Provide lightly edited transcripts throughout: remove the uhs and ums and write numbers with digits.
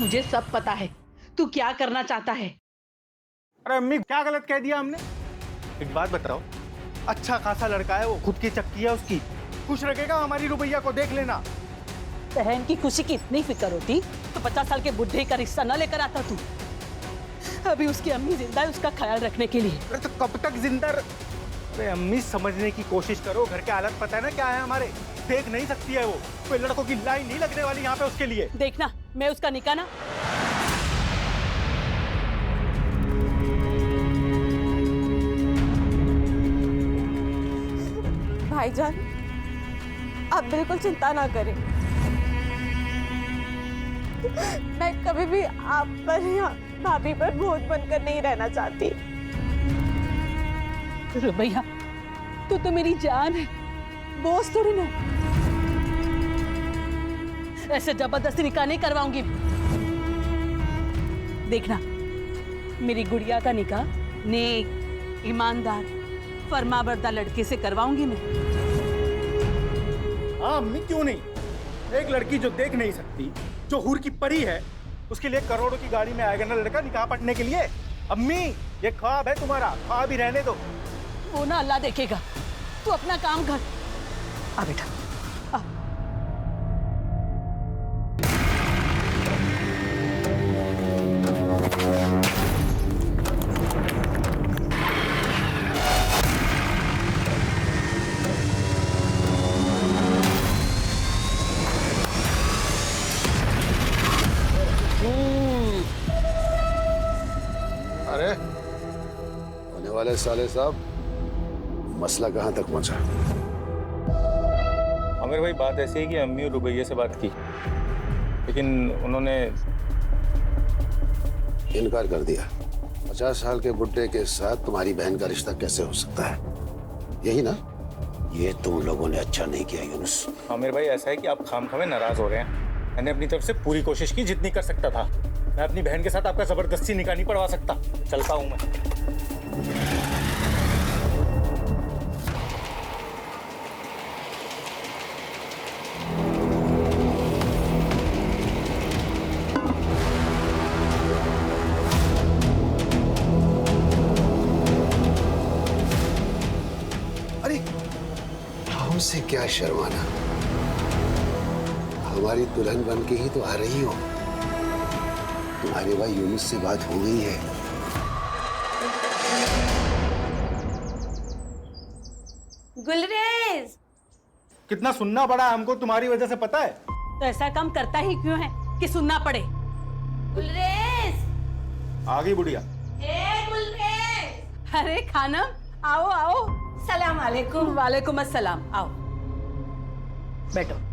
मुझे सब पता है तू क्या करना चाहता है। अरे अम्मी, क्या गलत कह दिया हमने? एक बात बताओ, अच्छा खासा लड़का है वो, खुद की चक्की है उसकी, खुश रखेगा हमारी रुपैया को, देख लेना। बहन की खुशी की इतनी फिक्र होती तो 50 साल के बुढ़े का रिश्ता न लेकर आता तू। अभी उसकी अम्मी जिंदा है उसका ख्याल रखने के लिए। अरे तो कब तक जिंदा? अरे अम्मी, समझने की कोशिश करो, घर के हालत पता है ना क्या है हमारे, देख नहीं सकती है वो। कोई लड़कों की लाइन नहीं लगने वाली यहाँ पे उसके लिए। देखना मैं उसका निकाह ना। भाईजान, आप बिल्कुल चिंता ना करें। मैं कभी भी आप पर या भाभी पर बोझ बनकर नहीं रहना चाहती। रुबैया, तू तो मेरी जान है, बोझ थोड़ी ना। ऐसे जबरदस्ती निकाह नहीं करवाऊंगी। देखना मेरी गुड़िया का निकाह नेक, ईमानदार, फरमाबरदार लड़के से करवाऊंगी मैं। हाँ अम्मी, क्यों नहीं? एक लड़की जो देख नहीं सकती, जो हूर की परी है, उसके लिए करोड़ों की गाड़ी में आएगा ना लड़का निकाह पढ़ने के लिए। अम्मी, ये ख्वाब है तुम्हारा, ख्वाब ही रहने दो। वो ना अल्लाह देखेगा, तू अपना काम कर। आ बेटा आ। अरे होने वाले साले साहब, मसला कहाँ तक पहुंचा? आमिर भाई, बात ऐसी है कि अम्मी और रुबैया से बात की, लेकिन उन्होंने इनकार कर दिया। 50 साल के बुड्ढे के साथ तुम्हारी बहन का रिश्ता कैसे हो सकता है? यही ना? ये तुम लोगों ने अच्छा नहीं किया यूनुस। आमिर भाई, ऐसा है कि आप खामखा में नाराज हो रहे हैं। मैंने अपनी तरफ से पूरी कोशिश की, जितनी कर सकता था। मैं अपनी बहन के साथ आपका जबरदस्ती निकाह नहीं पढ़वा सकता। चलता हूं मैं। अरे हमसे क्या शर्माना, हमारी दुल्हन बन के ही तो आ रही हो। तुम्हारे भाई यूनुस से बात हो गई है। गुलरेज, कितना सुनना पड़ा हमको तुम्हारी वजह से, पता है? तो ऐसा काम करता ही क्यों है कि सुनना पड़े। गुलरेज, आ गई बुढ़िया। ए गुलरेज। अरे खानम, आओ आओ। सलाम वालेकुम। वालेकुम अस्सलाम, आओ बैठो।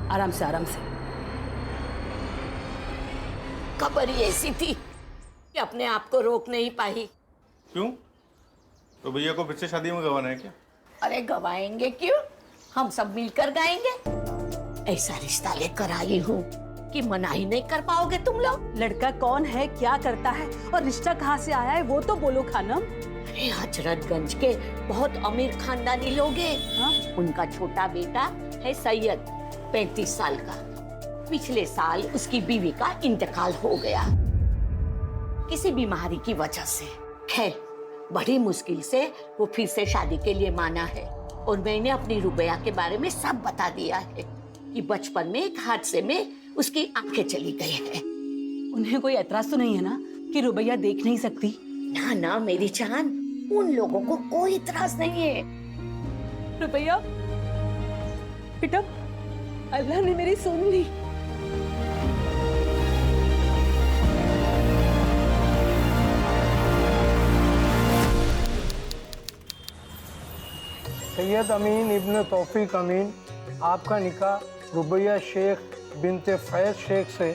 आराम से आराम से। खबर ही ऐसी थी कि अपने आप को रोक नहीं पाई। क्यों? रुबैया को फिर से शादी में गवाना है क्या? अरे गवाएंगे क्यों, हम सब मिलकर गाएंगे। ऐसा रिश्ता लेकर आई हूँ कि मना ही नहीं कर पाओगे तुम लोग। लड़का कौन है, क्या करता है और रिश्ता कहाँ से आया है वो तो बोलो खानम। अरे हजरतगंज के बहुत अमीर खानदानी लोग हैं। हाँ? उनका छोटा बेटा है सैयद, 35 साल का। पिछले साल उसकी बीवी का इंतकाल हो गया किसी बीमारी की वजह से। खैर, बड़ी मुश्किल से वो फिर से शादी के लिए माना है। और मैंने अपनी रुबैया के बारे में सब बता दिया है कि बचपन में एक हादसे में उसकी आंखें चली गई है। उन्हें कोई एतराज तो नहीं है ना कि रुबैया देख नहीं सकती? ना ना मेरी जान, उन लोगों को कोई इतराज नहीं है। रुबैया बेटा, अल्लाह ने मेरी सुन ली। सैयद अमीन इब्न तौफीक अमीन, आपका निकाह रुबैया शेख बिनते फैज शेख से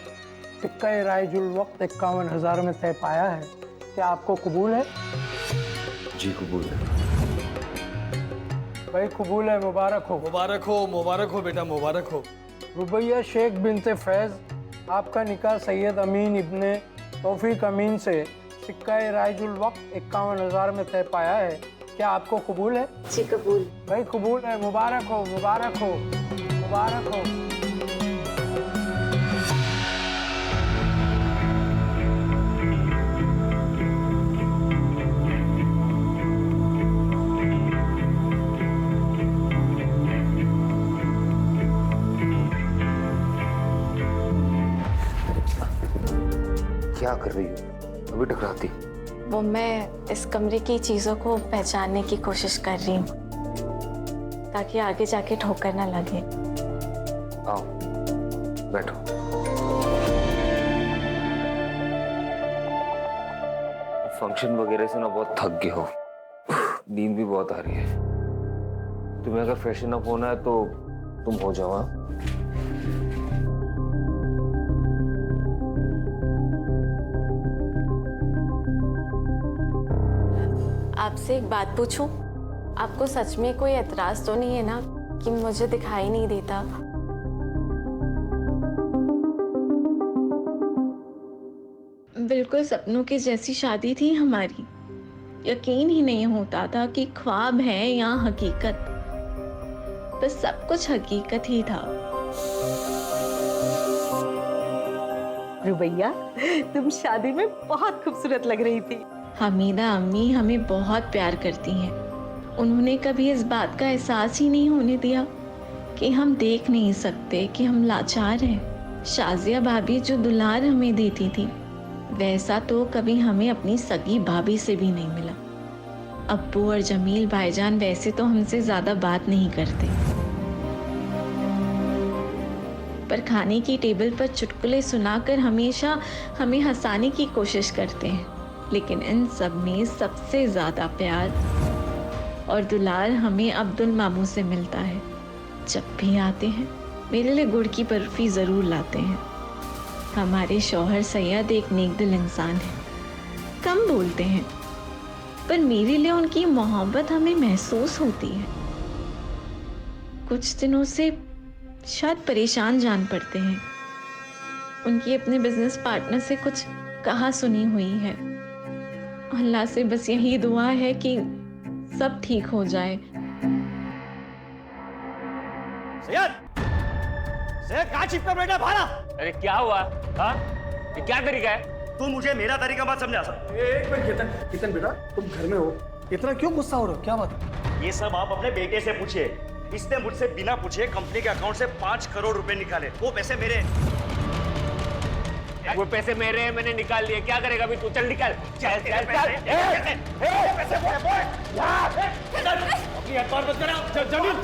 टिक्का राइजुल वक्त 51,000 में तय पाया है। क्या आपको कबूल है? जी कबूल है। भाई कबूल है, मुबारक हो। मुबारक हो, मुबारक हो बेटा, मुबारक हो। रुबैया शेख बिनते फैज, आपका निकाह सैयद अमीन इब्न तौफीक अमीन से टिक्का राइजुल वक्त 51,000 में तय पाया है। क्या आपको कबूल है? जी कबूल। भाई कबूल है, मुबारक हो, मुबारक हो, मुबारक हो। क्या कर रही हो? अभी टकराती। वो मैं इस कमरे की चीजों को पहचानने की कोशिश कर रही हूँ ताकि आगे जाके ठोकर ना लगे। आओ बैठो। फंक्शन वगैरह से ना बहुत थक गए हो, नींद भी बहुत आ रही है। तुम्हें अगर फ्रेशन अप होना है तो तुम हो जाओ। हाँ? आपसे एक बात पूछूं? आपको सच में कोई एतराज तो नहीं है ना कि मुझे दिखाई नहीं देता? बिल्कुल सपनों की जैसी शादी थी हमारी। यकीन ही नहीं होता था कि ख्वाब है या हकीकत। बस सब कुछ हकीकत ही था। रुबैया, तुम शादी में बहुत खूबसूरत लग रही थी। हमीदा अम्मी हमें बहुत प्यार करती हैं। उन्होंने कभी इस बात का एहसास ही नहीं होने दिया कि हम देख नहीं सकते कि हम लाचार हैं। शाजिया भाभी जो दुलार हमें देती थी, वैसा तो कभी हमें अपनी सगी भाभी से भी नहीं मिला। अब्बू और जमील भाईजान वैसे तो हमसे ज्यादा बात नहीं करते, पर खाने की टेबल पर चुटकुले सुनाकर हमेशा हमें हंसाने की कोशिश करते हैं। लेकिन इन सब में सबसे ज्यादा प्यार और दुलार हमें अब्दुल मामू से मिलता है। जब भी आते हैं मेरे लिए गुड़ की बर्फी जरूर लाते हैं। हमारे शौहर सैयद एक नेकदिल इंसान है, कम बोलते हैं, पर मेरे लिए उनकी मोहब्बत हमें महसूस होती है। कुछ दिनों से शायद परेशान जान पड़ते हैं। उनकी अपने बिजनेस पार्टनर से कुछ कहा सुनी हुई है। अल्लाह से बस यही दुआ है कि सब ठीक हो जाए। सैयद, सैयद कहाँ चिपका बैठा भाला? अरे क्या हुआ? हाँ? ये क्या तरीका है? तू मुझे मेरा तरीका मत समझा सक। एक मिनट केतन, केतन बेटा तुम घर में हो, इतना क्यों गुस्सा हो रहे हो? क्या बात? ये सब आप अपने बेटे से पूछिए। इसने मुझसे बिना पूछे कंपनी के अकाउंट से 5 करोड़ रुपए निकाले। वो पैसे मेरे। वो पैसे मेरे हैं, मैंने निकाल लिए। क्या करेगा अभी तू? चल निकाल। चल चल चल। अपनी अखबार मत करा। जमीन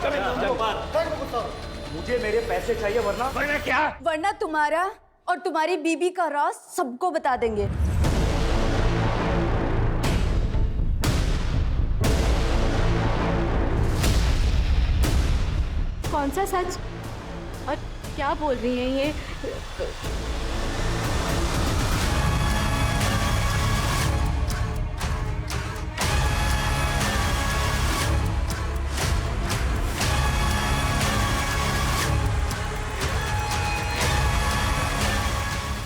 मुझे मेरे पैसे चाहिए, वरना क्या? वरना तुम्हारा और तुम्हारी बीबी का राज सबको बता देंगे। कौन सा सच और क्या बोल रही हैं ये?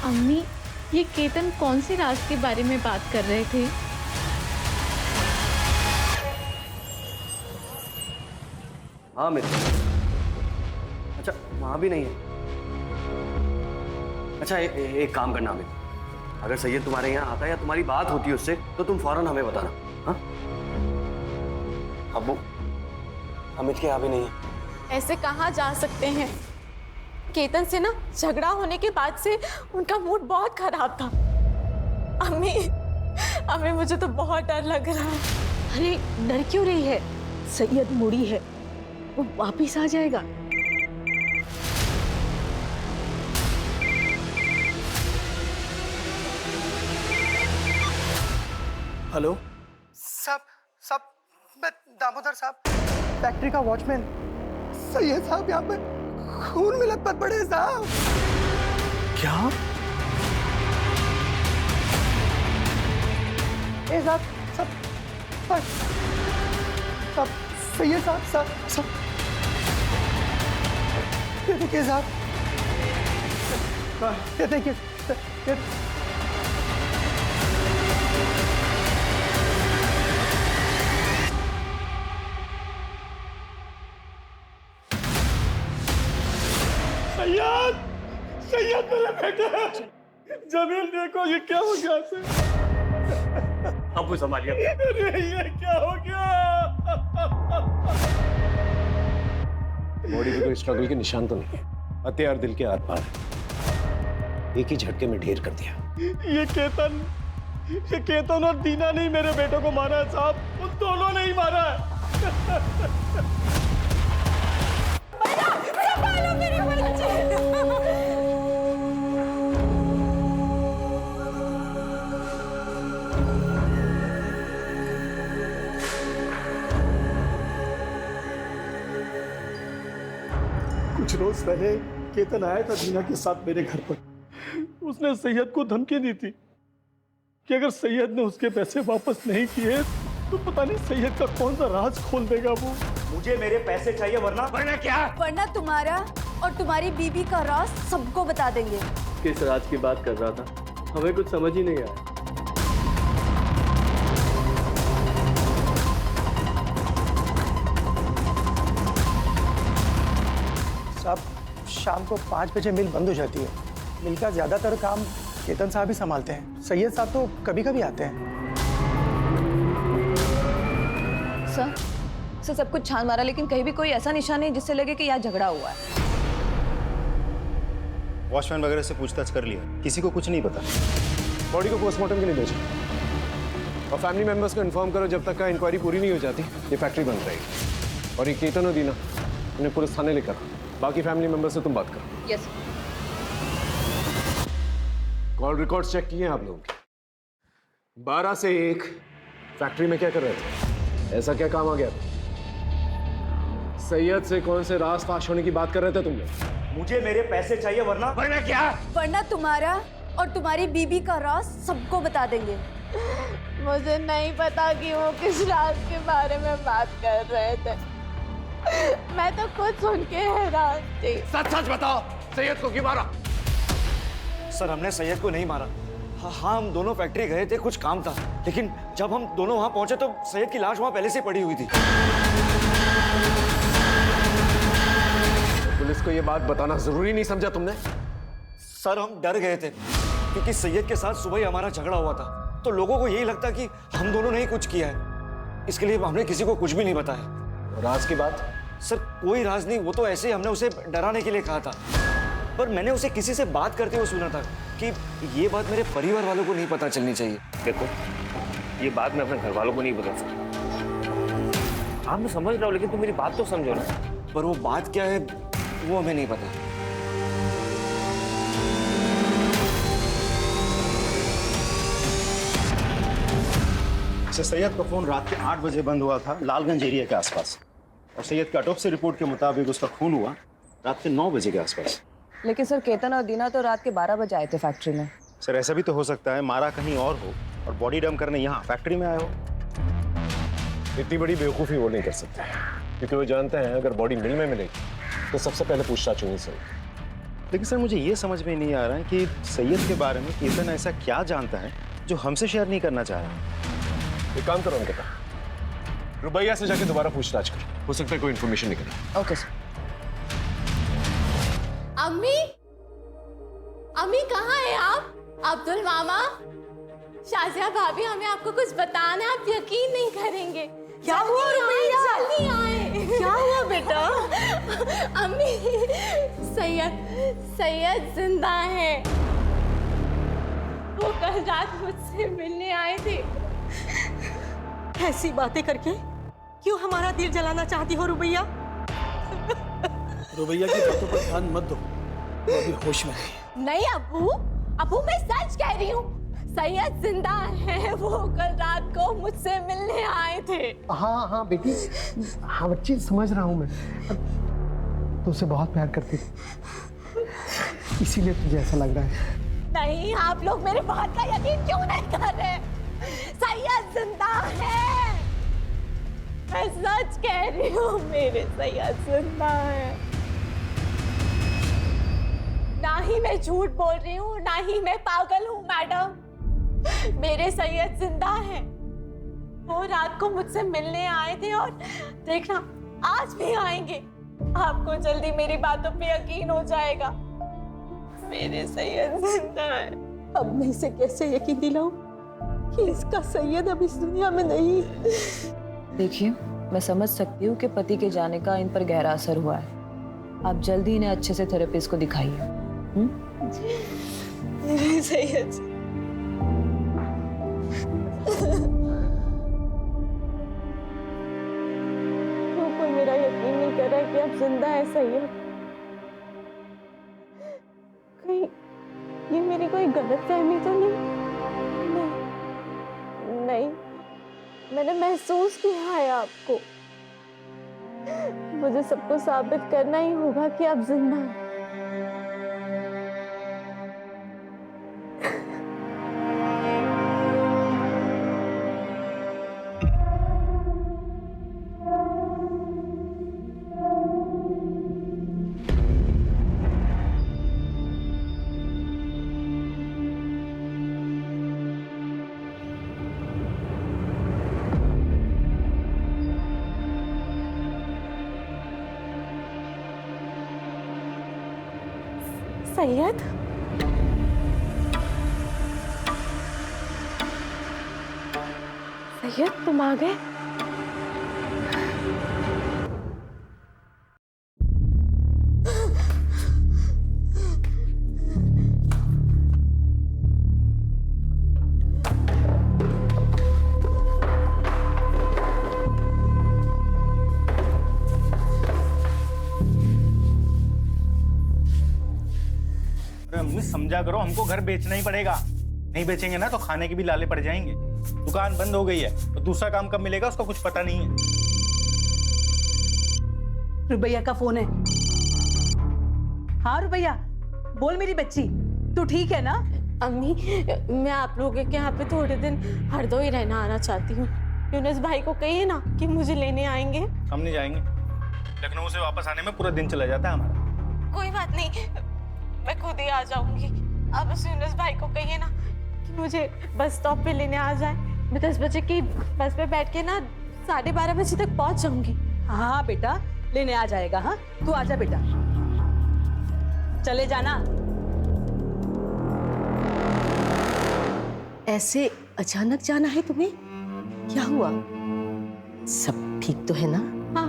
अम्मी, ये केतन कौन से राज के बारे में बात कर रहे थे? हाँ मित्र। अच्छा वहाँ भी नहीं है। अच्छा एक काम करना अमित, अगर सैयद तुम्हारे यहाँ आता है या तुम्हारी बात होती है उससे तो तुम फौरन हमें बताना। हाँ अब्बू, अमित के यहाँ भी नहीं है। ऐसे कहाँ जा सकते हैं? केतन से ना झगड़ा होने के बाद से उनका मूड बहुत खराब था। अम्मी, अम्मी मुझे तो बहुत डर लग रहा है। अरे डर क्यों रही है? सैयद मुड़ी है, वो वापिस आ जाएगा। हेलो सब मैं दामोदर साहब, फैक्ट्री का वॉचमैन। सैयद साहब यहाँ पे खून में लथपथ पड़े साहब। क्या? ए साहब, सब सैयद साहब, सब ये देखिए साहब, ये देखिए, सैयद मेरे बेटे, जमील देखो ये क्या हो गया से? अब संभालिए। अरे ये क्या हो गया? बॉडी पे कोई स्ट्रगल के निशान तो नहीं है, हथियार दिल के आर पार है। एक ही झटके में ढेर कर दिया। ये केतन और दीना नहीं मेरे बेटों को मारा है साहब, उन दोनों ने ही मारा है। कुछ रोज पहले केतन आया था दीना के साथ मेरे घर पर। उसने सैयद को धमकी दी थी कि अगर सैयद ने उसके पैसे वापस नहीं किए तो पता नहीं सैयद का कौन सा राज खोल देगा वो। मुझे मेरे पैसे चाहिए वरना क्या? वरना तुम्हारा और तुम्हारी बीबी का राज सबको बता देंगे। किस राज की बात कर रहा था, हमें कुछ समझ ही नहीं आया। साहब शाम को 5 बजे मिल बंद हो जाती है। मिल का ज्यादातर काम केतन साहब ही संभालते हैं। सैयद साहब तो कभी कभी आते हैं। सर सब कुछ छान मारा लेकिन कहीं भी कोई ऐसा निशान नहीं जिससे लगे कि यहाँ झगड़ा हुआ है। वॉचमैन वगैरह से पूछताछ कर लिया, किसी को कुछ नहीं पता। बॉडी को पोस्टमार्टम के लिए भेजो और फैमिली मेंबर्स को इन्फॉर्म करो, जब तक का इंक्वायरी पूरी नहीं हो जाती ये फैक्ट्री बंद रहेगी। और ये केतन और दीना उन्हें पुलिस थाने लेकर, बाकी फैमिली मेंबर से तुम बात करो। यस। कॉल रिकॉर्ड्स चेक किए हैं आप लोगों के? 12 से 1 फैक्ट्री में क्या कर रहे थे? ऐसा क्या काम आ गया? सैयद से कौन से राज फाश होने की बात कर रहे थे तुम लोग? मुझे मेरे पैसे चाहिए वरना क्या? वरना तुम्हारा और तुम्हारी बीबी का राज सबको बता देंगे। मुझे नहीं पता कि वो किस राज के बारे में बात कर रहे थे। मैं तो खुद सुन के हैरान थी। सच सच बताओ, सैयद को क्यों मारा? सर हमने सैयद को नहीं मारा। हाँ हम दोनों फैक्ट्री गए थे, कुछ काम था, लेकिन जब हम दोनों वहां पहुंचे तो सैयद की लाश वहां पहले से पड़ी हुई थी। पुलिस को ये बात बताना जरूरी नहीं समझा तुमने? सर हम डर गए थे क्योंकि सैयद के साथ सुबह ही हमारा झगड़ा हुआ था, तो लोगों को यही लगता कि हम दोनों ने ही कुछ किया है, इसके लिए हमने किसी को कुछ भी नहीं बताया। राज की बात? सर कोई राज नहीं, वो तो ऐसे ही हमने उसे डराने के लिए कहा था, पर मैंने उसे किसी से बात करते हुए सुना था कि ये बात मेरे परिवार वालों को नहीं पता चलनी चाहिए। देखो ये बात मैं अपने घर वालों को नहीं बता सकता। आप मैं समझ रहा हूँ लेकिन तुम मेरी बात तो समझो ना। पर वो बात क्या है वो हमें नहीं पता। सैयद का फोन रात के 8 बजे बंद हुआ था लालगंज एरिया के आसपास, और सैयद के ऑटोप्सी रिपोर्ट के मुताबिक उसका खून हुआ रात के 9 बजे के आसपास। लेकिन सर केतन और दीना तो रात के 12 बजे आए थे फैक्ट्री में। सर ऐसा भी तो हो सकता है मारा कहीं और हो और बॉडी डंप करने यहाँ फैक्ट्री में आए हो। इतनी बड़ी बेवकूफ़ी वो नहीं कर सकते क्योंकि वो जानते हैं अगर बॉडी मिल में मिलेगी तो सबसे पहले पूछताछ होनी चाहिए। लेकिन सर मुझे ये समझ में नहीं आ रहा है कि सैयद के बारे में केतन ऐसा क्या जानता है जो हमसे शेयर नहीं करना चाह रहा। एक काम करो अंकिता, रुबैया से जाके दोबारा पूछताछ करो, हो सकता है कोई इन्फॉर्मेशन निकले। Okay sir. अम्मी, अम्मी कहाँ है आप? अब्दुल मामा, शाजिया भाभी, हमें आपको कुछ बताना है, आप यकीन नहीं करेंगे। क्या हुआ रुबैया? जल्दी आए। क्या हुआ बेटा? अम्मी, सैयद जिंदा है। वो कल रात मुझसे मिलने आए थे। ऐसी बातें करके क्यों हमारा दिल जलाना चाहती हो रुबैया? रुबैया की बातों पर ध्यान मत दो, वो अभी होश में है। नहीं अबू मैं सच कह रही हूँ, सैयद जिंदा है। वो कल रात को मुझसे मिलने आए थे। हाँ बेटी, हाँ बच्ची समझ रहा हूँ मैं, तुझसे बहुत प्यार करती थी इसीलिए तुझे ऐसा लग रहा है। नहीं, आप लोग मेरे बात का यकीन क्यों नहीं कर रहे? सैयद जिंदा है, मैं सच कह रही हूँ, मेरे सैयद जिंदा है। ना ही मैं झूठ बोल रही हूँ, ना ही मैं पागल हूँ मैडम, मेरे सैयद जिंदा है। वो रात को मुझसे मिलने आए थे और देखना आज भी आएंगे। आपको जल्दी मेरी बातों पे यकीन हो जाएगा। मेरे सैयद जिंदा है। अब मैं इसे कैसे यकीन दिलाऊं कि इसका सैयद अब इस दुनिया में नहीं। देखिए, मैं समझ सकती हूँ कि पति के जाने का इन पर गहरा असर हुआ है। आप जल्दी इन्हें अच्छे से थेरेपिस्ट को दिखाइए। मेरे सैयद कोई मेरा यकीन नहीं कर रहा कि अब जिंदा है सैयद। कहीं ये मेरी कोई गलतफहमी तो नहीं? नहीं, मैंने महसूस किया है आपको। मुझे सबको साबित करना ही होगा कि आप जिंदा हैं। सैयद, सैयद तुम आ गए? अम्मी समझा करो, हमको घर बेचना ही पड़ेगा। नहीं बेचेंगे ना तो खाने के भी लाले पड़ जाएंगे। दुकान बंद हो गई है तो दूसरा काम कब मिलेगा उसका कुछ पता नहीं है। रुबैया का फोन है। हाँ रुबैया, बोल मेरी बच्ची, तू ठीक है ना? अम्मी, मैं आप लोगों के यहाँ पे थोड़े दिन हरदोई रहना आना चाहती हूँ। यूनुस भाई को कहिए ना कि मुझे लेने आएंगे। हम नहीं जाएंगे, लखनऊ से वापस आने में पूरा दिन चला जाता है हमारा। कोई बात नहीं, मैं खुद ही आ जाऊंगी। आप उस यूनुस भाई को कहिए ना कि मुझे बस स्टॉप पे लेने आ जाए। मैं 10 बजे की बस पे बैठ के ना 12:30 बजे तक पहुंच जाऊंगी। हाँ बेटा, लेने आ जाएगा। हाँ तू आजा बेटा, चले जाना। ऐसे अचानक जाना है तुम्हें? क्या हुआ? सब ठीक तो है ना? हाँ,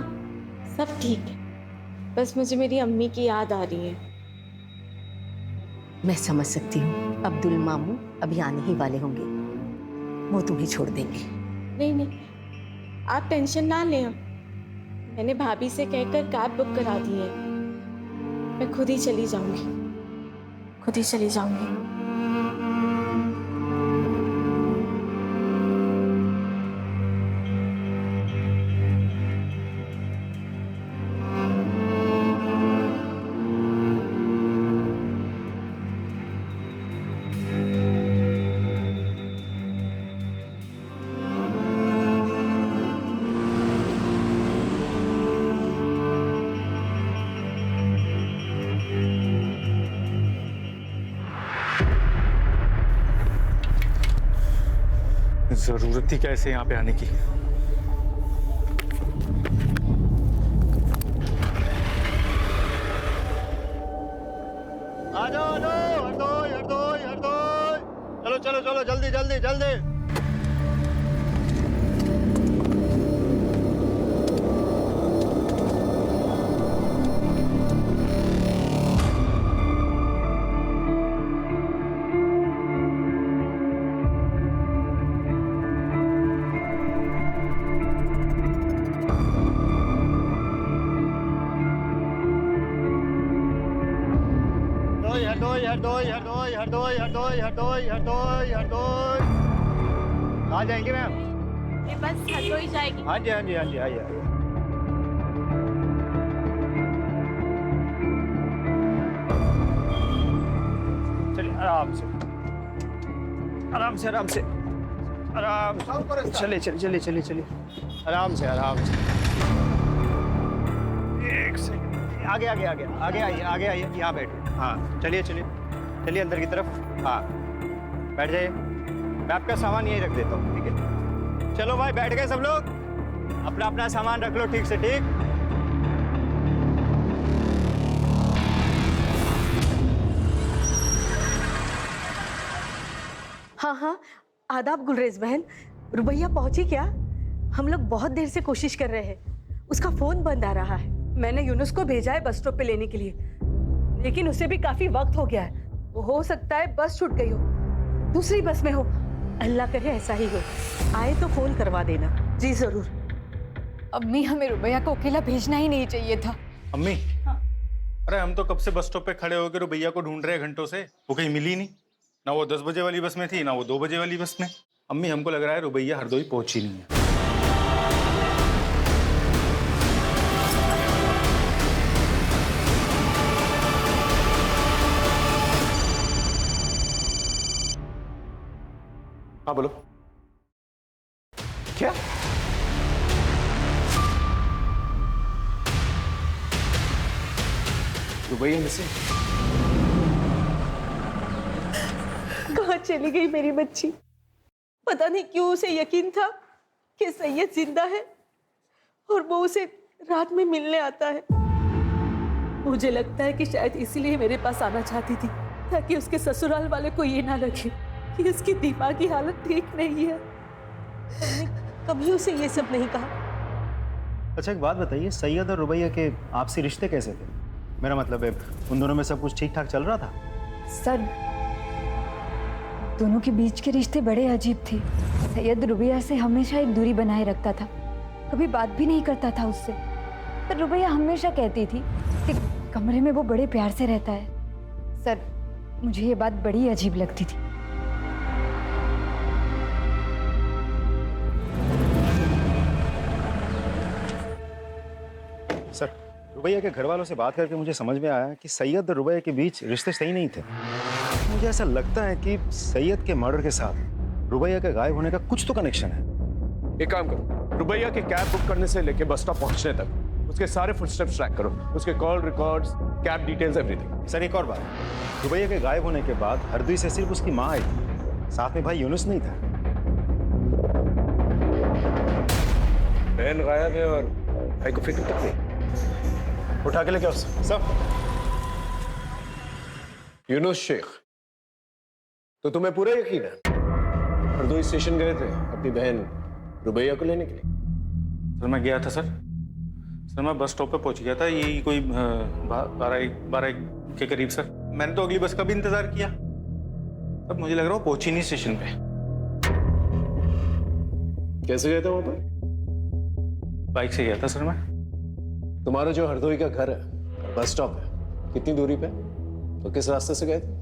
सब ठीक है। बस मुझे मेरी अम्मी की याद आ रही है। मैं समझ सकती हूँ, अब्दुल मामू अभी आने ही वाले होंगे, वो तुम्हें छोड़ देंगे। नहीं नहीं, आप टेंशन ना लें। मैंने भाभी से कहकर कैब बुक करा दी है। मैं खुद ही चली जाऊंगी, खुद ही चली जाऊंगी। जरूरत थी क्या ऐसे यहाँ पे आने की? आ जाओ हरदोई हरदोई हरदोई, चलो चलो चलो जल्दी जल्दी जल्दी। हरदोई हरदोई हरदोई हरदोई हरदोई हरदोई हरदोई हरदोई। आ जाएंगे मैम? ये बस हरदोई जाएगी। हाँ जी हाँ जी हाँ जी, आइए आइए। चलिए आराम से आराम से आराम से आराम से, चलिए चलिए चलिए चलिए चलिए, आराम से आराम से। एक सेकंड, आगे आगे आगे आगे आइए यहाँ बैठिए। हाँ चलिए चलिए चलिए अंदर की तरफ। हाँ बैठ जाइए, मैं आपका सामान यहीं रख देता हूँ, ठीक है? चलो भाई बैठ गए सब लोग, अपना अपना सामान रख लो ठीक से ठीक। हाँ हाँ, आदाब गुलरेज बहन। रुबैया पहुंची क्या? हम लोग बहुत देर से कोशिश कर रहे हैं, उसका फोन बंद आ रहा है। मैंने यूनुस को भेजा है बस स्टॉप पे लेने के लिए, लेकिन उसे भी काफी वक्त हो गया है। हो सकता है बस छूट गई हो, दूसरी बस में हो। अल्लाह करे ऐसा ही हो। आए तो फोन करवा देना। जी जरूर। अम्मी, हमें रुबैया को अकेला भेजना ही नहीं चाहिए था। अम्मी, अरे हम तो कब से बस स्टॉप पे खड़े होकर रुबैया को ढूंढ रहे हैं घंटों से, वो कहीं मिली नहीं। ना वो 10 बजे वाली बस में थी, ना वो 2 बजे वाली बस में। अम्मी, हमको लग रहा है रुबैया हरदोई पहुंची नहीं है। हाँ बोलो। क्या? रुबैया मिसिंग? कहाँ चली गई मेरी बच्ची? पता नहीं क्यों उसे यकीन था कि सैयद जिंदा है और वो उसे रात में मिलने आता है। मुझे लगता है कि शायद इसीलिए मेरे पास आना चाहती थी, ताकि उसके ससुराल वाले को ये ना लगे कि इसकी दिमागी हालत ठीक नहीं है। मैंने कभी उसे ये सब नहीं कहा। अच्छा, एक बात बताइए, सैयद और रुबैया के आपसी रिश्ते कैसे थे? मेरा मतलब है, उन दोनों में सब कुछ ठीक ठाक चल रहा था? सर, दोनों के बीच के रिश्ते बड़े अजीब थे। सैयद रुबैया से हमेशा एक दूरी बनाए रखता था, कभी बात भी नहीं करता था उससे। पर रुबैया हमेशा कहती थी कि कमरे में वो बड़े प्यार से रहता है। सर, मुझे ये बात बड़ी अजीब लगती थी। सर, रुबैया के घर वालों से बात करके मुझे समझ में आया कि सैयद और रुबैया के बीच रिश्ते सही नहीं थे। मुझे ऐसा लगता है कि सैयद के मर्डर के साथ रुबैया के गायब होने का कुछ तो कनेक्शन है। एक काम करो, रुबैया की कैब बुक करने से लेके बस स्टॉप पहुंचने तक उसके सारे फुटस्टेप्स ट्रैक करो, उसके call records, cab details, everything. Sir, एक और बात, रुबैया के गायब होने के बाद हरदोई से सिर्फ उसकी माँ आई थी, साथ में भाई यूनुस नहीं था। बहन गायब है और भाई को फिक्र तक नहीं। उठा के लेके आओ सब। यूनुस शेख, तो तुम्हें पूरा यकीन है? हरदोई स्टेशन गए थे अपनी बहन रुबैया को लेने के लिए? सर, मैं गया था सर। मैं बस स्टॉप पे पहुंच गया था, यही कोई 12 के करीब सर। मैंने तो अगली बस का भी इंतजार किया। तब मुझे लग रहा वो पहुंची नहीं स्टेशन पे। कैसे गए थे वहां पर? बाइक से गया था सर मैं। तुम्हारा जो हरदोई का घर है, बस स्टॉप है, कितनी दूरी पे? तो किस रास्ते से गए थे?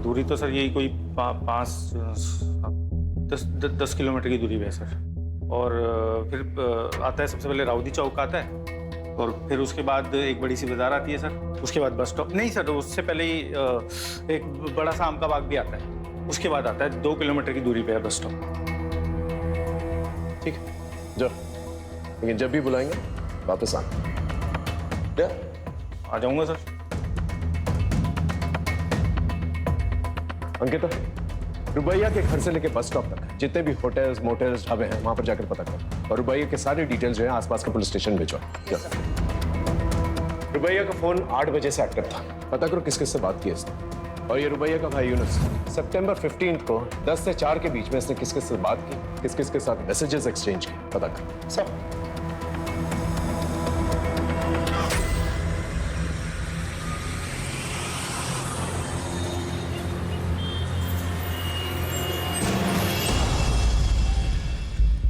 दूरी तो सर यही कोई 10 किलोमीटर की दूरी पे है सर। और फिर आता है, सबसे पहले राउदी चौक आता है, और फिर उसके बाद एक बड़ी सी बाजार आती है सर। उसके बाद बस स्टॉप नहीं सर, उससे पहले ही एक बड़ा सा आम का बाग भी आता है। उसके बाद आता है 2 किलोमीटर की दूरी पे है बस स्टॉप। ठीक है, जाओ, लेकिन जब भी बुलाएंगे वापस आना। आ जाऊंगा सर। अंकिता, रुबैया के घर से लेके बस स्टॉप तक जितने भी होटल्स, मोटल्स, ढाबे हैं, वहां पर जाकर पता करो, और रुबैया के सारे डिटेल्स जो है आसपास के पुलिस स्टेशन भेजो। रुबैया का फोन 8 बजे से एक्टिव था, पता करो किस किस से बात की इसने। और ये रुबैया का भाई यूनुस, सितंबर 15 को 10 से 4 के बीच में इसने किस किस से बात की, किस किस के साथ मैसेजेस एक्सचेंज किए, पता करो सब।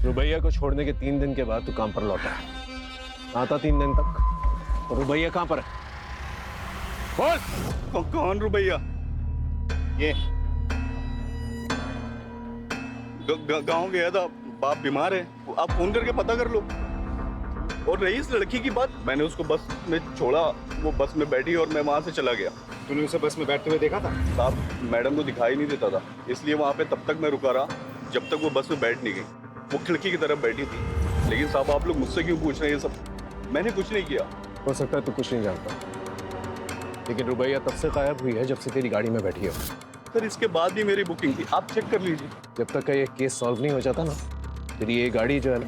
रुबैया को छोड़ने के 3 दिन के बाद तू काम पर लौटा है। आता 3 दिन तक तो रुबैया कहां पर है? बोल। कौन रुबैया? ये गांव गया था, बाप बीमार है, आप फोन करके पता कर लो। और रही इस लड़की की बात, मैंने उसको बस में छोड़ा, वो बस में बैठी और मैं वहां से चला गया। तूने उसे बस में बैठते हुए देखा था? साहब, मैडम को दिखाई नहीं देता था, इसलिए वहां पे तब तक मैं रुका रहा जब तक वो बस में बैठ नहीं गई। वो खिड़की की तरफ बैठी थी। लेकिन साहब, आप लोग मुझसे क्यों पूछ रहे हैं ये सब? मैंने कुछ नहीं किया। हो सकता है तू कुछ नहीं जानता, लेकिन रुबैया तब से गायब हुई है जब से तेरी गाड़ी में बैठी है। सर, इसके बाद भी मेरी बुकिंग थी, आप चेक कर लीजिए। जब तक का ये केस सॉल्व नहीं हो जाता ना, तेरी ये गाड़ी जो है ना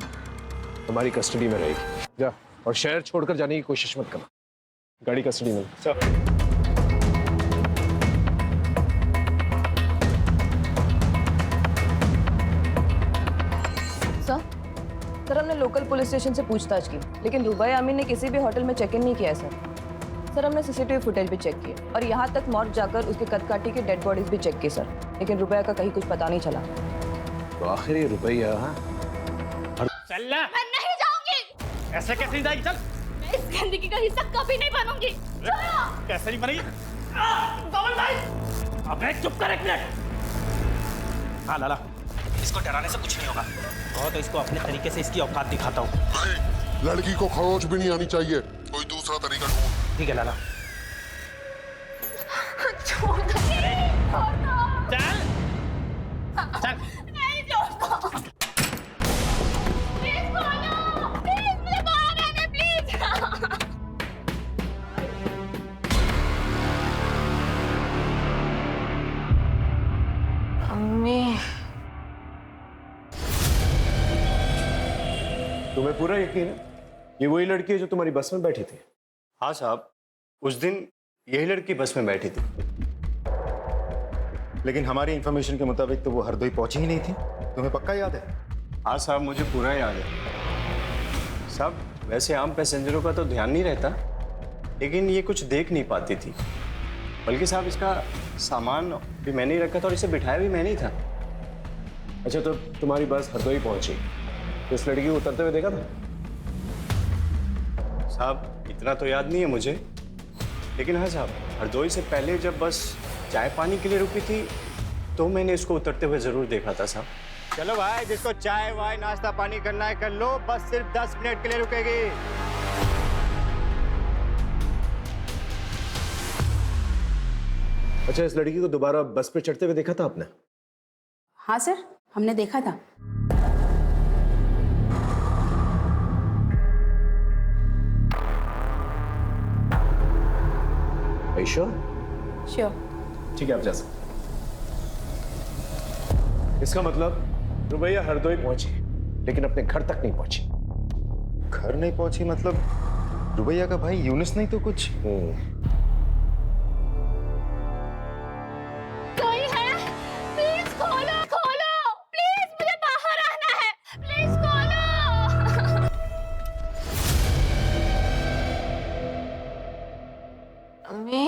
हमारी कस्टडी में रहेगी। जा, और शहर छोड़कर जाने की कोशिश मत करना। गाड़ी कस्टडी में। सर। सर हमने लोकल पुलिस स्टेशन से पूछताछ की, लेकिन रुबैया अमीन ने किसी भी होटल में चेक इन नहीं किया है सर हमने सीसीटीवी फुटेज भी चेक किए और यहाँ तक मॉर्ग जाकर उसके कदकाठी की डेड बॉडीज भी चेक की सर, लेकिन रुबैया का कहीं कुछ पता नहीं चला। तो आखिर ये रुबैया चल ना। मैं नहीं जाऊंगी। ऐसे कैसे नहीं जाएगी? चल। मैं इस गंदगी का हिस्सा कभी नहीं बनूंगी। छोड़ो। कैसे नहीं बनेगी? कमल भाई। अबे चुप कर एक मिनट। हाँ लाला, इसको डराने से कुछ नहीं होगा। और तो इसको अपने तरीके से इसकी औकात दिखाता हूँ। लड़की को खरोच भी नहीं आनी चाहिए, कोई दूसरा तरीका ढूंढ। ठीक है लाला। छोड़ दो। चल। चल। नहीं छोड़ो। प्लीज खोलो। प्लीज मुझे बाहर आने प्लीज। अम्मी। तुम्हें पूरा यकीन है ये वही लड़की है जो तुम्हारी बस में बैठी थी? हाँ साहब, उस दिन यही लड़की बस में बैठी थी। लेकिन हमारी इंफॉर्मेशन के मुताबिक तो वो हरदोई पहुंची ही नहीं थी। तुम्हें पक्का याद है? हाँ साहब, मुझे पूरा याद है। साहब वैसे आम पैसेंजरों का तो ध्यान नहीं रहता, लेकिन ये कुछ देख नहीं पाती थी। बल्कि साहब इसका सामान भी मैंने ही रखा था और इसे बिठाया भी मैंने ही था। अच्छा, तो तुम्हारी बस हरदोई पहुंची तो इस लड़की को उतरते हुए देखा था? साहब इतना तो याद नहीं है मुझे, लेकिन हाँ साहब, हरदोई से पहले जब बस चाय पानी के लिए रुकी थी तो मैंने इसको उतरते हुए जरूर देखा था साहब। चलो भाई, जिसको चाय वाय नाश्ता पानी करना है कर लो, बस सिर्फ 10 मिनट के लिए रुकेगी। अच्छा, इस लड़की को दोबारा बस पे चढ़ते हुए देखा था आपने? हाँ सर, हमने देखा था। श्योर? श्योर। ठीक है, आप जा सकते। इसका मतलब रुबैया हरदोई पहुंची लेकिन अपने घर तक नहीं पहुंची। घर नहीं पहुंची मतलब रुबैया का भाई यूनुस नहीं तो कुछ? कोई है? प्लीज खोलो, खोलो, प्लीज मुझे बाहर आना है, प्लीज खोलो। अम्मी।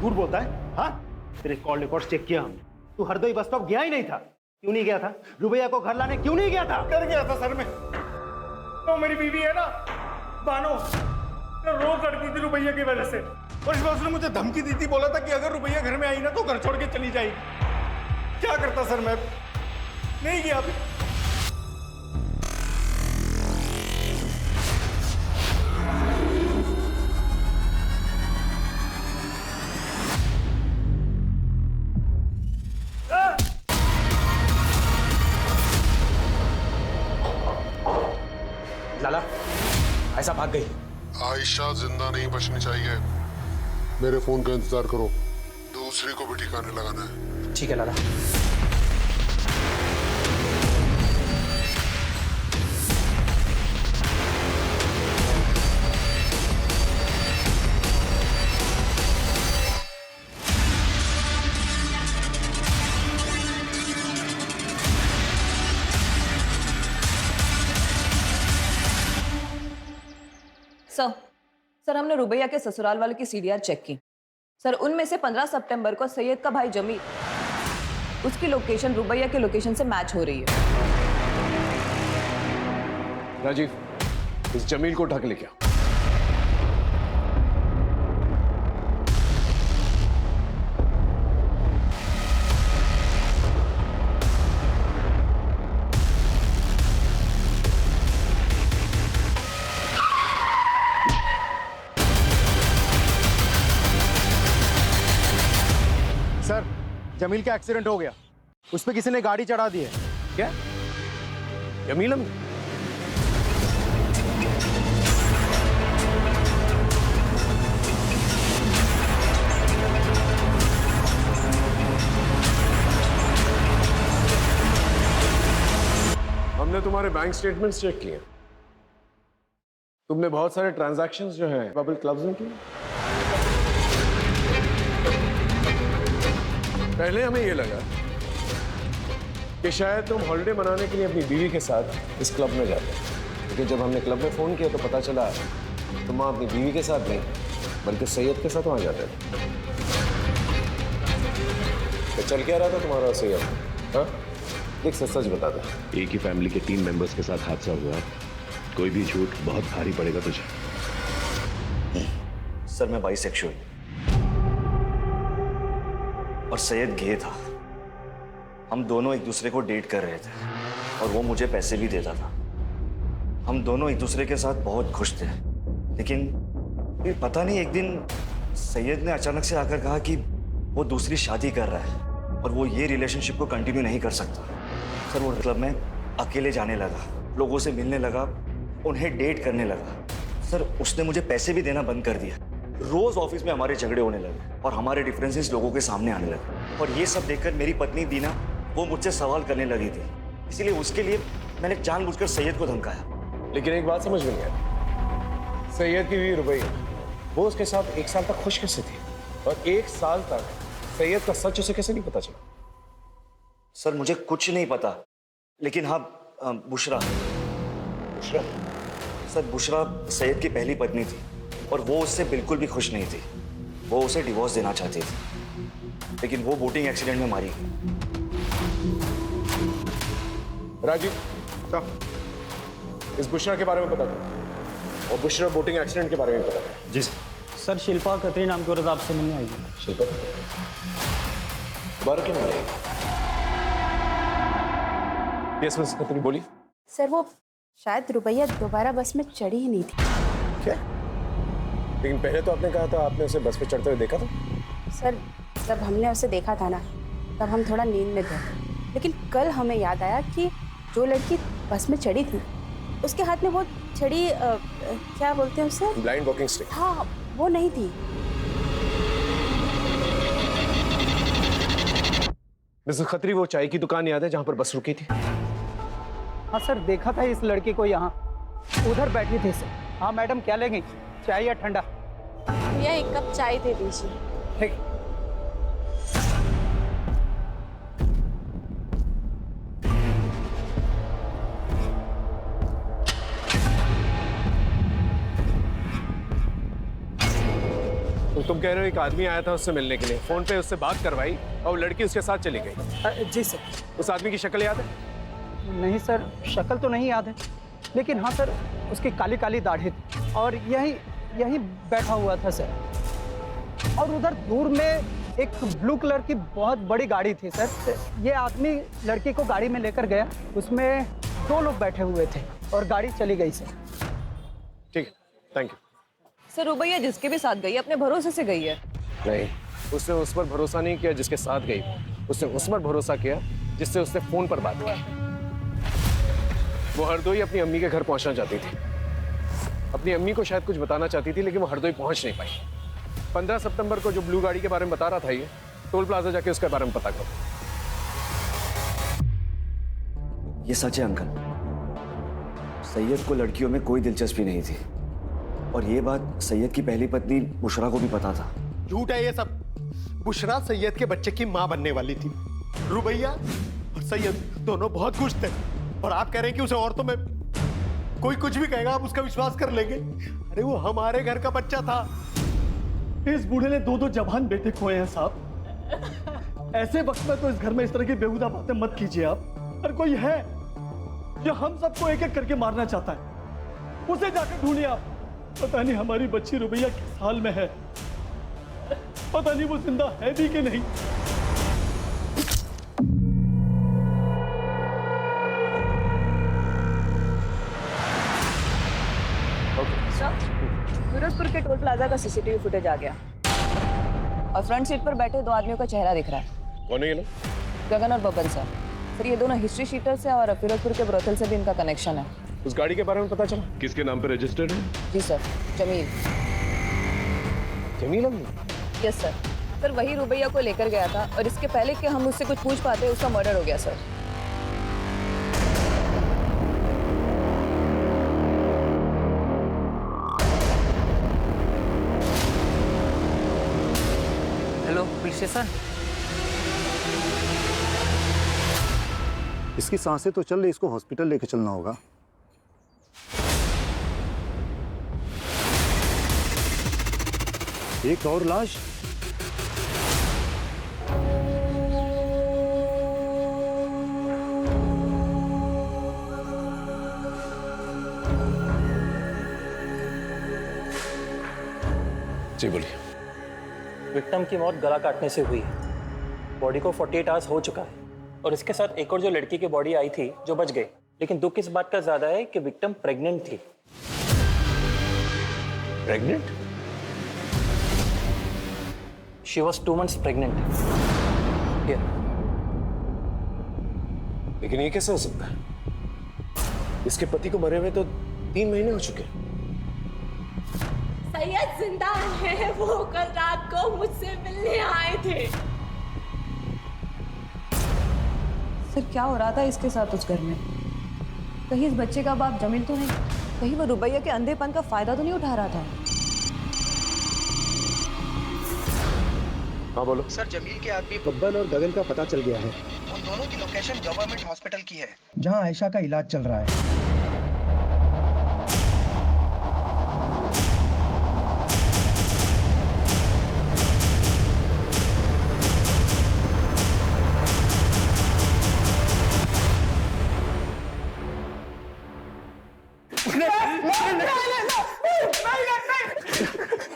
झूठ बोलता है? हाँ, तेरे कॉल रिकॉर्ड चेक किया हमने। तू हरदोई बस स्टॉप गया ही नहीं था। क्यों नहीं गया था? रुबैया को घर लाने क्यों नहीं गया था? कर गया था सर मैं। तो मेरी बीवी है ना बानो, तो रो करती थी रुबैया की वजह से, और इस बार उसने मुझे धमकी दी थी, बोला था कि अगर रुबैया घर में आई ना तो घर छोड़ के चली जाएगी। क्या करता सर, मैं नहीं गया अभी। लाला, ऐसा भाग गई। आयशा जिंदा नहीं बचनी चाहिए। मेरे फोन का इंतजार करो, दूसरी को भी ठिकाने लगाना है। ठीक है लाला। सर हमने रुबैया के ससुराल वालों की सीडीआर चेक की सर। उनमें से 15 सितंबर को सैयद का भाई जमील, उसकी लोकेशन रुबैया के लोकेशन से मैच हो रही है। राजीव, इस जमील को उठा के लेके आओ। सर, जमील का एक्सीडेंट हो गया। उस पर किसी ने गाड़ी चढ़ा दी है। क्या? जमील हम? हमने तुम्हारे बैंक स्टेटमेंट्स चेक किए। तुमने बहुत सारे ट्रांजैक्शंस जो हैं बबल क्लब्स में किए। पहले हमें ये लगा कि शायद तुम हॉलिडे मनाने के लिए अपनी बीवी के साथ इस क्लब में जाते हो, लेकिन जब हमने क्लब में फोन किया तो पता चला तुम वहां अपनी बीवी के साथ नहीं बल्कि सैयद के साथ वहां जाते थे। तो चल क्या रहा था तुम्हारा और सैयद? हाँ, देख सच बता दे। एक ही फैमिली के 3 मेंबर्स के साथ हादसा हुआ, कोई भी झूठ बहुत भारी पड़ेगा तुझे। सर मैं बाइसेक्सुअल और सैयद गे था। हम दोनों एक दूसरे को डेट कर रहे थे और वो मुझे पैसे भी देता था। हम दोनों एक दूसरे के साथ बहुत खुश थे, लेकिन फिर पता नहीं एक दिन सैयद ने अचानक से आकर कहा कि वो दूसरी शादी कर रहा है और वो ये रिलेशनशिप को कंटिन्यू नहीं कर सकता। सर वो क्लब में अकेले जाने लगा, लोगों से मिलने लगा, उन्हें डेट करने लगा। सर उसने मुझे पैसे भी देना बंद कर दिया। रोज ऑफिस में हमारे झगड़े होने लगे और हमारे डिफरेंसेस लोगों के सामने आने लगे। और ये सब देखकर मेरी पत्नी दीना वो मुझसे सवाल करने लगी थी, इसीलिए उसके लिए मैंने जानबूझकर सैयद को धमकाया। लेकिन एक बात समझ में नहीं आई, सैयद की बीवी रुबैया वो उसके साथ 1 साल तक खुश कैसे थी और 1 साल तक सैयद का सच उसे कैसे नहीं पता चला? सर मुझे कुछ नहीं पता, लेकिन हाँ बुशरा सर बुशरा सैयद की पहली पत्नी थी और वो उससे बिल्कुल भी खुश नहीं थी। वो उसे डिवोर्स देना चाहती थी, लेकिन वो बोटिंग एक्सीडेंट में मारी गई। राजीव इस बुशरा के बारे में पता था और बुशरा बोटिंग एक्सीडेंट के बारे में पता था? जी सर। सर शिल्पा खत्री नाम की औरत आपसे मिलने आई है। शिल्पा दोबारा क्यों मिलेगी? यस मिस खत्री बोली। सर वो शायद रुबैया दोबारा बस में चढ़ी ही नहीं थी। क्या? लेकिन पहले तो आपने कहा था आपने उसे बस पे चढ़ते हुए देखा था। सर जब हमने उसे देखा था ना तब हम थोड़ा नींद में थे, लेकिन कल हमें याद आया कि जो लड़की बस में चढ़ी थी उसके हाथ में वो छड़ी क्या बोलते हैं उसे? Blind walking stick. हाँ वो नहीं थी। मिसेस खत्री वो चाय की दुकान याद है जहां पर बस रुकी थी? हाँ सर देखा था इस लड़की को यहाँ, उधर बैठी थी सर। हाँ मैडम क्या लेंगी, चाय या ठंडा? भैया 1 कप चाय दे दीजिए। ठीक। तो तुम कह रहे हो एक आदमी आया था उससे मिलने के लिए, फोन पे उससे बात करवाई और वो लड़की उसके साथ चली गई? जी सर। उस आदमी की शक्ल याद है? नहीं सर शक्ल तो नहीं याद है, लेकिन हाँ सर उसकी काली काली दाढ़ी थी और यही बैठा हुआ था सर। और उधर दूर में एक ब्लू कलर की बहुत बड़ी गाड़ी थी सर। ये आदमी लड़की को गाड़ी में लेकर गया, उसमें 2 लोग बैठे हुए थे और गाड़ी चली गई सर। ठीक है, थैंक यू। सर रुबैया जिसके भी साथ गई है अपने भरोसे से गई है। नहीं, उसने उस पर भरोसा नहीं किया जिसके साथ गई, उसने उस पर भरोसा किया जिससे उसने फोन पर बात की। वो हरदोई अपनी अम्मी के घर पहुंचना चाहती थी, अपनी अम्मी को शायद कुछ बताना चाहती थी, लेकिन वो हरदोई पहुंच नहीं पाई। 15 सितंबर को जो ब्लू गाड़ी के बारे में बता रहा था ये, टोल प्लाजा जाके उसके बारे में पता करो। ये सच है अंकल, सैयद को लड़कियों में कोई दिलचस्पी नहीं थी और ये बात सैयद की पहली पत्नी बुशरा को भी पता था। झूठ है ये सब। बुशरा सैयद के बच्चे की मां बनने वाली थी। रुबैया और सैयद दोनों बहुत खुश थे और आप कह रहे हैं कि उसे औरतों में कोई कुछ भी कहेगा आप उसका विश्वास कर लेंगे? अरे वो हमारे घर का बच्चा था। इस बूढ़े ने 2 जवान बेटे खोए हैं साहब। ऐसे वक्त में तो इस घर में इस तरह की बेहुदा बातें मत कीजिए आप। और कोई है जो हम सबको एक एक करके मारना चाहता है, उसे जाकर ढूंढिए आप। पता नहीं हमारी बच्ची रुबैया किस हाल में है, पता नहीं वो जिंदा है भी कि नहीं। फिरोजपुर के टोल प्लाजा का सीसीटीवी फुटेज आ गया और फ्रंट सीट पर बैठे 2 आदमियों का चेहरा दिख रहा है। कौन है ये लोग? गगन और बबन सर ये दोनों हिस्ट्री शीटर्स हैं और फिरोजपुर के ब्रोथल से भी इनका कनेक्शन है। उस गाड़ी के बारे में पता चला? किसके नाम पे रजिस्टर्ड है? जी सर, जमील। जमील अम्मी? Yes sir. सर वही रुबैया को लेकर गया था और इसके पहले कि हम उससे कुछ पूछ पाते उसका मर्डर हो गया सर। Hello police station. इसकी सांसें तो चल रही, इसको हॉस्पिटल लेके चलना होगा। एक और लाश। जी बोलिए। विक्टिम की मौत गला काटने से हुई है। बॉडी को 48 आवर्स हो चुका है और इसके साथ एक और जो लड़की की बॉडी आई थी जो बच गई, लेकिन दुख इस बात का ज्यादा है कि विक्टिम प्रेग्नेंट थी। Pregnant? She was 2 months pregnant. लेकिन ये कैसे हो सकता है? इसके पति को मरे हुए तो 3 महीने हो चुके हैं। सैयद जिंदा है, वो कल रात को मुझसे मिलने आए थे। सर क्या हो रहा था इसके साथ उस घर में? कहीं इस बच्चे का बाप जमील तो नहीं? कहीं वो रुबैया के अंधेपन का फायदा तो नहीं उठा रहा था? हाँ बोलो। सर जमील के आदमी बब्बन और गगन का पता चल गया है। उन दोनों की लोकेशन गवर्नमेंट हॉस्पिटल की है जहां आयशा का इलाज चल रहा है।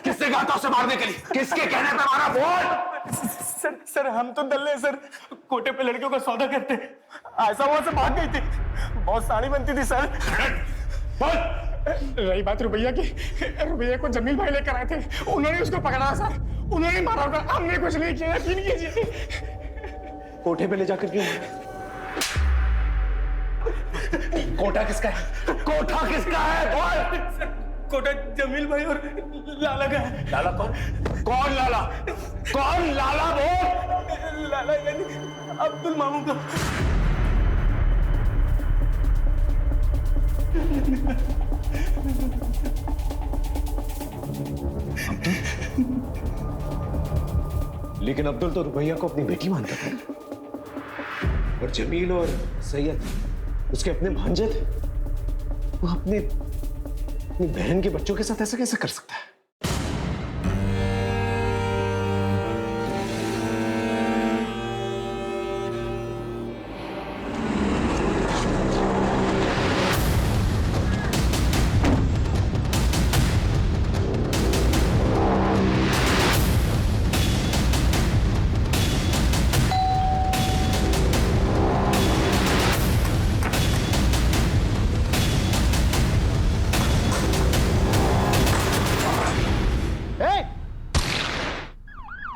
किसने कहा था उसे मारने के लिए? किसके कहने पे मारा? बोल। सर हम तो दल्ले सर, कोटे पे लड़कियों का सौदा करते। ऐसा वहां से भाग गई थी, बहुत साड़ी बनती थी सर। बोल। रही बात रुबैया की, रुबैया को जमील भाई लेकर आए थे, उन्होंने उसको पकड़ा सर, उन्होंने मारा होगा, हमने कुछ नहीं किया, यकीन कीजिए। कोठे पे ले जाकर क्यों? कोटा किसका है? कोठा किसका है? बोल। कोटा जमील भाई और लाला का है। लाला कौन? कौन लाला? कौन लाला? बोल। लाला यानी अब्दुल मामू का। लेकिन अब्दुल तो रुबैया को अपनी बेटी मानता था, और जमील और सैयद उसके अपने भांजे थे। वो अपनी बहन के बच्चों के साथ ऐसा कैसे कर सकता है?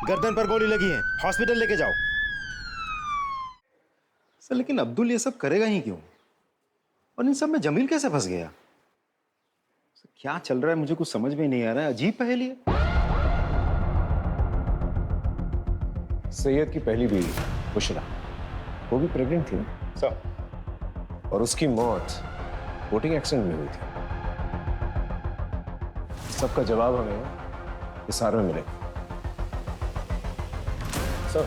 गर्दन पर गोली लगी है, हॉस्पिटल लेके जाओ। सर लेकिन अब्दुल ये सब करेगा ही क्यों? और इन सब में जमील कैसे फंस गया? सर, क्या चल रहा है मुझे कुछ समझ में नहीं आ रहा है। अजीब पहेली है। सैयद की पहली बीवी बुशरा, वो भी प्रेग्नेंट थी ना सर, और उसकी मौत बोटिंग एक्सीडेंट में हुई थी। सबका जवाब हमें इशारे में मिलेगा। सर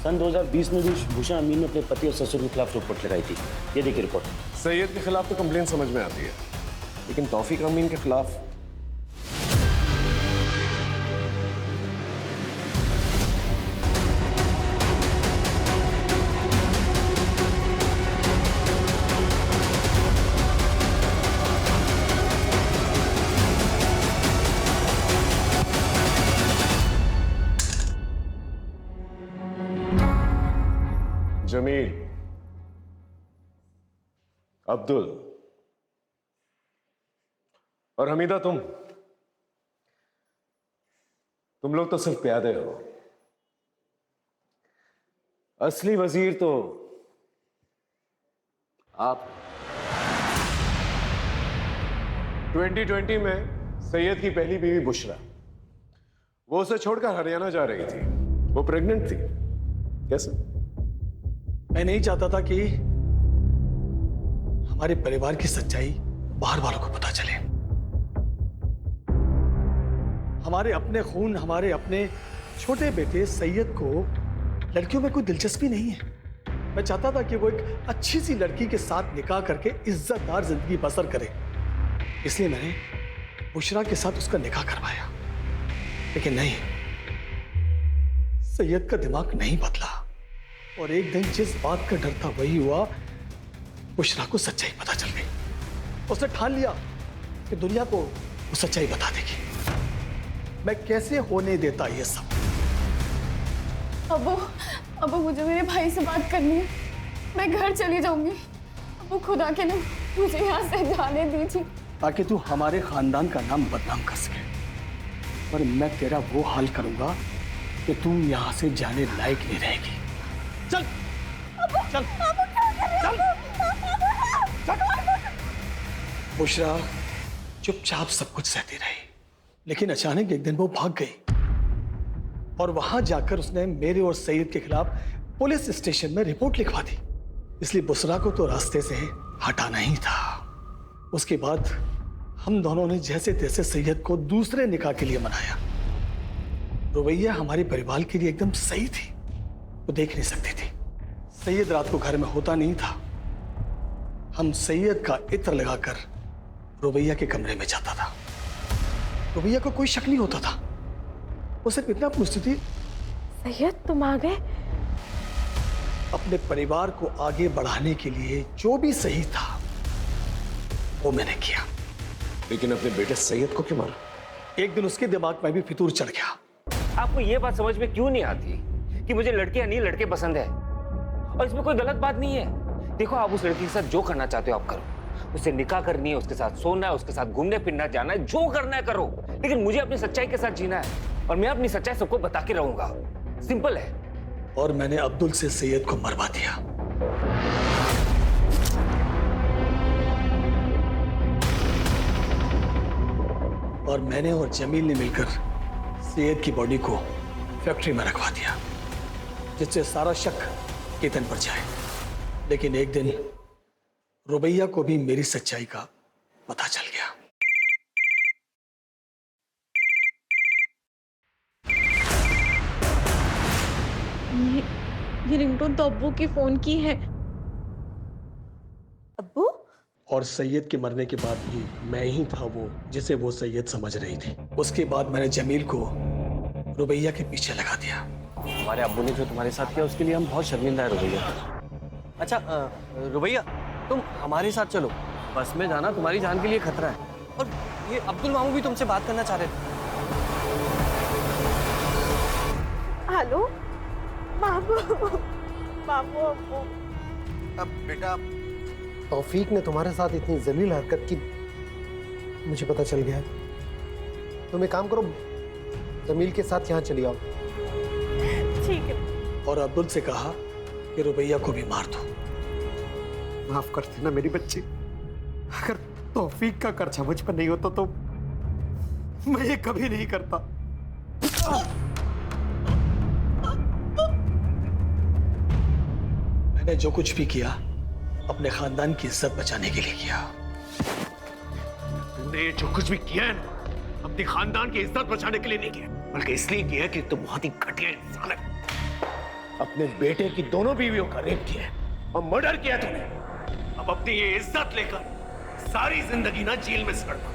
सन 2020 में भी भूषण अमीन ने अपने पति और ससुर के खिलाफ रिपोर्ट लगाई थी। ये देखिए रिपोर्ट। सैयद के खिलाफ तो कंप्लेन समझ में आती है, लेकिन तौफीक अमीन के खिलाफ जमील, अब्दुल और हमीदा, तुम लोग तो सिर्फ प्यादे हो। असली वजीर तो आप। 2020 में सैयद की पहली बीवी बुशरा, वो उसे छोड़कर हरियाणा जा रही थी। वो प्रेग्नेंट थी। कैसे? मैं नहीं चाहता था कि हमारे परिवार की सच्चाई बाहर वालों को पता चले। हमारे अपने खून, हमारे अपने छोटे बेटे सैयद को लड़कियों में कोई दिलचस्पी नहीं है। मैं चाहता था कि वो एक अच्छी सी लड़की के साथ निकाह करके इज्जतदार जिंदगी बसर करे, इसलिए मैंने बुशरा के साथ उसका निकाह करवाया। लेकिन नहीं, सैयद का दिमाग नहीं बदला और एक दिन जिस बात का डर था वही हुआ। बुशरा को सच्चाई पता चल गई। उसने ठान लिया कि दुनिया को वो सच्चाई बता देगी। मैं कैसे होने देता ये सब? अबू मुझे मेरे भाई से बात करनी है। मैं घर चली जाऊंगी। अबू खुदा के नाम मुझे यहाँ से जाने दीजिए, ताकि तू हमारे खानदान का नाम बदनाम कर सके। पर मैं तेरा वो हाल करूंगा कि तू यहाँ से जाने लायक नहीं रहेगी। चल चल बुशरा चुपचाप सब कुछ सहती रही, लेकिन अचानक एक दिन वो भाग गई और वहां जाकर उसने मेरे और सईद के खिलाफ पुलिस स्टेशन में रिपोर्ट लिखवा दी। इसलिए बुशरा को तो रास्ते से हटाना ही था। उसके बाद हम दोनों ने जैसे तैसे सैयद को दूसरे निकाह के लिए मनाया। रुबैया हमारे परिवार के लिए एकदम सही थी, वो देख नहीं सकती थी। सैयद रात को घर में होता नहीं था। हम सैयद का इत्र लगाकर रुबैया के कमरे में जाता था। रुबैया को कोई शक नहीं होता था, वो सिर्फ इतना पूछती थी, सैयद तुम आ गए? अपने परिवार को आगे बढ़ाने के लिए जो भी सही था वो मैंने किया। लेकिन अपने बेटे सैयद को क्यों मारा? एक दिन उसके दिमाग में भी फितूर चढ़ गया। आपको ये बात समझ में क्यों नहीं आती कि मुझे लड़कियां नहीं लड़के पसंद है, और इसमें कोई गलत बात नहीं है। देखो, आप उस लड़की के साथ जो करना चाहते हो आप करो। उससे निकाह करनी है, उसके साथ सोना है, उसके साथ घूमने फिरना जाना है, जो करना है करो, लेकिन मुझे अपनी सच्चाई के साथ जीना है और मैं अपनी सच्चाई सबको बता के रहूंगा। सिंपल है। और मैंने अब्दुल से सैयद को मरवा दिया। और मैंने और जमील ने मिलकर सैयद की बॉडी को फैक्ट्री में रखवा दिया, जिससे सारा शक केतन पर जाए। लेकिन एक दिन रुबैया को भी मेरी सच्चाई का पता चल गया। ये रिंगटोन तो अब्बू के फोन की है। अब्बू? और सैयद के मरने के बाद भी मैं ही था वो जिसे वो सैयद समझ रही थी। उसके बाद मैंने जमील को रुबैया के पीछे लगा दिया। हमारे अब्बू ने जो तुम्हारे साथ किया उसके लिए हम बहुत शर्मिंदा है रुबैया। अच्छा रुबैया, तुम हमारे साथ चलो, बस में जाना तुम्हारी जान के लिए खतरा है। और ये अब्दुल मामू भी तुमसे बात करना चाह रहे थे। हेलो मामू, मामू अब्बू। अब बेटा, तौफीक ने तुम्हारे साथ इतनी जलील हरकत की, मुझे पता चल गया है। तुम एक काम करो, जमील के साथ यहाँ चली आओ। ठीक है। और अब्दुल से कहा कि रुबैया को भी मार दो। माफ कर देना मेरी बच्ची, अगर तौफीक का कर्जा मुझ पर नहीं होता तो मैं ये कभी नहीं करता। मैंने जो कुछ भी किया अपने खानदान की इज्जत बचाने के लिए किया। तुमने जो कुछ भी किया है ना, अपने खानदान की इज्जत बचाने के लिए नहीं किया, बल्कि इसलिए किया कि तुम बहुत ही घटिया इंसान है। अपने बेटे की दोनों बीवियों का रेप किया है और मर्डर किया तुमने। अब अपनी ये इज्जत लेकर सारी जिंदगी ना जेल में सड़ना।